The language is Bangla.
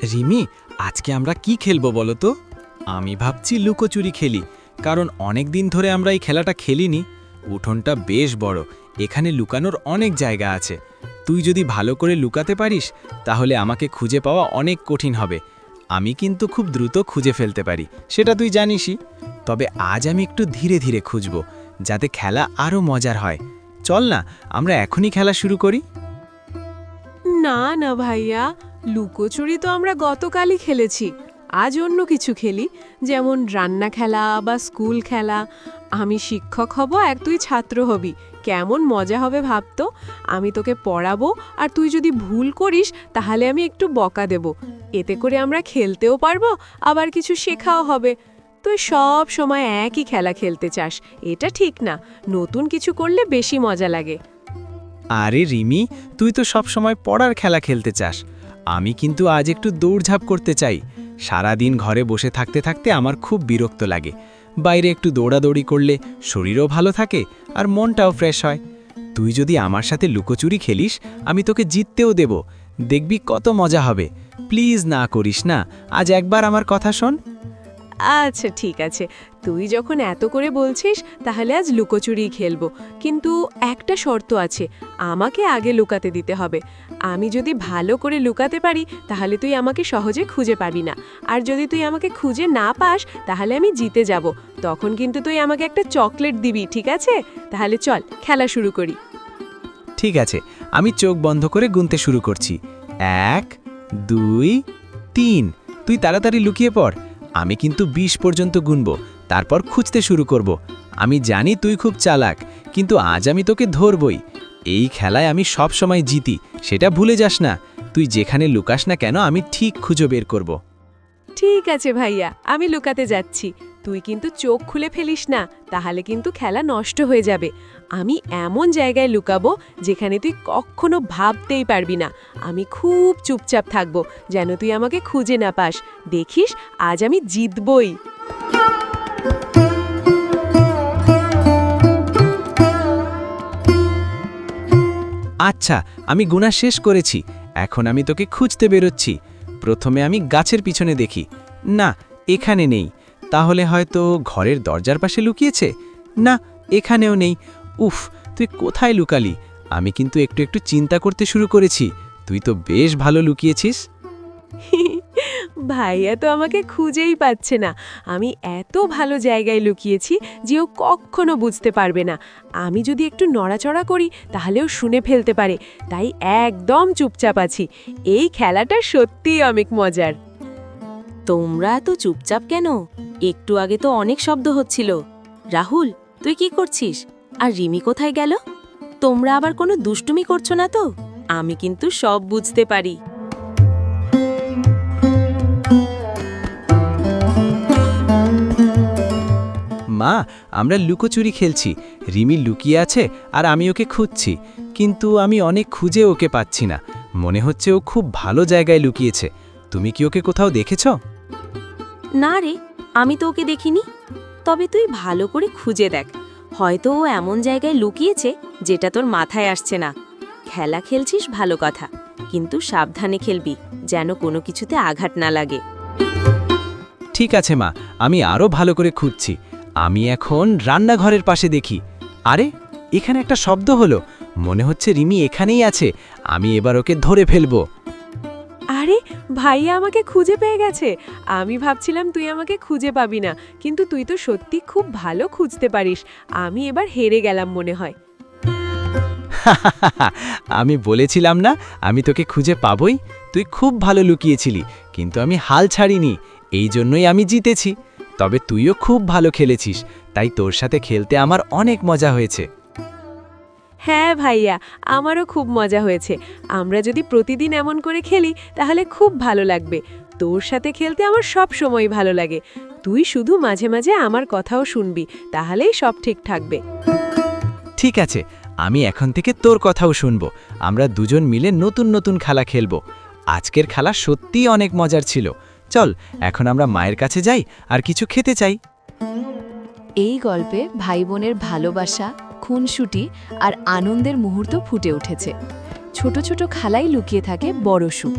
রিমি, আজকে আমরা কি খেলবো বলো তো? আমি ভাবছি লুকোচুরি খেলি, কারণ অনেক দিন ধরে আমরা এই খেলাটা খেলিনি। উঠোনটা বেশ বড়, এখানে লুকানোর অনেক জায়গা আছে। তুই যদি ভালো করে লুকাতে পারিস তাহলে আমাকে খুঁজে পাওয়া অনেক কঠিন হবে। আমি কিন্তু খুব দ্রুত খুঁজে ফেলতে পারি, সেটা তুই জানিসই। তবে আজ আমি একটু ধীরে ধীরে খুঁজব, যাতে খেলা আরও মজার হয়। চল না, আমরা এখনই খেলা শুরু করি। না না ভাইয়া, লুকোচুরি তো আমরা গতকালই খেলেছি। আজ অন্য কিছু খেলি, যেমন রান্না খেলা বা স্কুল খেলা। আমি শিক্ষক হব আর তুই ছাত্র হবি, কেমন মজা হবে ভাবতো। আমি তোকে পড়াবো আর তুই যদি ভুল করিস তাহলে আমি একটু বকা দেব। এতে করে আমরা খেলতেও পারবো, আবার কিছু শেখাও হবে। তুই সব সময় একই খেলা খেলতে চাস, এটা ঠিক না। নতুন কিছু করলে বেশি মজা লাগে। আরে রিমি, তুই তো সব সময় পড়ার খেলা খেলতে চাস। আমি কিন্তু আজ একটু দৌড়ঝাঁপ করতে চাই। সারাদিন ঘরে বসে থাকতে থাকতে আমার খুব বিরক্ত লাগে। বাইরে একটু দৌড়াদৌড়ি করলে শরীরও ভালো থাকে আর মনটাও ফ্রেশ হয়। তুই যদি আমার সাথে লুকোচুরি খেলিস, আমি তোকে জিততেও দেব। দেখবি কত মজা হবে। প্লিজ না করিস না, আজ একবার আমার কথা শোন। আচ্ছা ঠিক আছে, তুই যখন এত করে বলছিস তাহলে আজ লুকোচুরি খেলবো। কিন্তু একটা শর্ত আছে, আমাকে আগে লুকাতে দিতে হবে। আমি যদি ভালো করে লুকাতে পারি তাহলে তুই আমাকে সহজে খুঁজে পাবি না। আর যদি তুই আমাকে খুঁজে না পাস তাহলে আমি জিতে যাব। তখন কিন্তু তুই আমাকে একটা চকলেট দিবি, ঠিক আছে? তাহলে চল খেলা শুরু করি। ঠিক আছে, আমি চোখ বন্ধ করে গুনতে শুরু করছি। 1, 2, 3। তুই তাড়াতাড়ি লুকিয়ে পড়। আমি কিন্তু 20 পর্যন্ত গুনব, তারপর খুঁজতে শুরু করব। আমি জানি তুই খুব চালাক, কিন্তু আজ আমি তোকে ধরবই। এই খেলায় আমি সব সময় জিতি, সেটা ভুলে যাস না। তুই যেখানে লুকাস না কেন, আমি ঠিক খুঁজে বের করব। ঠিক আছে ভাইয়া, আমি লুকাতে যাচ্ছি। তুই কিন্তু চোখ খুলে ফেলিস না, তাহলে কিন্তু খেলা নষ্ট হয়ে যাবে। আমি এমন জায়গায় লুকাবো যেখানে তুই কখনো ভাবতেই পারবি না। আমি খুব চুপচাপ থাকবো, যেন তুই আমাকে খুঁজে না পাস। দেখিস, আজ আমি জিতবই। আচ্ছা, আমি গুনা শেষ করেছি। এখন আমি তোকে খুঁজতে বেরোচ্ছি। প্রথমে আমি গাছের পিছনে দেখি। না, এখানে নেই। তাহলে হয়তো ঘরের দরজার পাশে লুকিয়েছে। না, এখানেও নেই। উফ, তুই কোথায় লুকালি? আমি কিন্তু একটু একটু চিন্তা করতে শুরু করেছি। তুই তো বেশ ভালো লুকিয়েছিস। ভাইয়া তো আমাকে খুঁজেই পাচ্ছে না। আমি এত ভালো জায়গায় লুকিয়েছি যে ও কখনো বুঝতে পারবে না। আমি যদি একটু নড়াচড়া করি তাহলেও শুনে ফেলতে পারে। তাই একদম চুপচাপ আছি। এই খেলাটা সত্যিই অনেক মজার। তোমরা এত চুপচাপ কেন? একটু আগে তো অনেক শব্দ হচ্ছিল। রাহুল, তুই কি করছিস? আর রিমি কোথায় গেল? তোমরা আবার কোনো দুষ্টুমি করছো না তো? আমি কিন্তু সব বুঝতে পারি। মা, আমরা লুকোচুরি খেলছি। রিমি লুকিয়ে আছে আর আমি ওকে খুঁজছি, কিন্তু আমি অনেক খুঁজে ওকে পাচ্ছি না। মনে হচ্ছে ও খুব ভালো জায়গায় লুকিয়েছে। তুমি কি ওকে কোথাও দেখেছ? না রে, আমি তো ওকে দেখিনি। তবে তুই ভালো করে খুঁজে দেখ, হয়তো ও এমন জায়গায় লুকিয়েছে যেটা তোর মাথায় আসছে না। খেলা খেলছিস ভালো কথা, কিন্তু সাবধানে খেলবি, যেন কোনো কিছুতে আঘাত না লাগে। ঠিক আছে মা, আমি আরও ভালো করে খুঁজছি। আমি এখন রান্নাঘরের পাশে দেখি। আরে, এখানে একটা শব্দ হলো। মনে হচ্ছে রিমি এখানেই আছে। আমি এবার ওকে ধরে ফেলবো। আরে, ভাইয়া আমাকে খুঁজে পেয়ে গেছে। আমি ভাবছিলাম তুই আমাকে খুঁজে পাবি না, কিন্তু তুই তো সত্যি খুব ভালো খুঁজতে পারিস। আমি এবার হেরে গেলাম মনে হয়। আমি বলেছিলাম না, আমি তোকে খুঁজে পাবই। তুই খুব ভালো লুকিয়েছিলি, কিন্তু আমি হাল ছাড়িনি। এই জন্যই আমি জিতেছি। তবে তুইও খুব ভালো খেলেছিস, তাই তোর সাথে খেলতে আমার অনেক মজা হয়েছে। হ্যাঁ ভাইয়া, আমারও খুব মজা হয়েছে। আমরা যদি প্রতিদিন এমন করে খেলি তাহলে খুব ভালো লাগবে। তোর সাথে খেলতে আমার সব সময় ভালো লাগে। তুই শুধু মাঝে মাঝে আমার কথাও শুনবি, তাহলেই সব ঠিক থাকবে। ঠিক আছে, আমি এখন থেকে তোর কথাও শুনব। আমরা দুজন মিলে নতুন নতুন খেলা খেলব। আজকের খেলা সত্যিই অনেক মজার ছিল। চল, এখন আমরা মায়ের কাছে যাই আর কিছু খেতে চাই। এই গল্পে ভাই বোনের ভালোবাসা, খুনসুটি আর আনন্দের মুহূর্ত ফুটে উঠেছে। ছোট ছোট খেলাই লুকিয়ে থাকে বড় সুখ।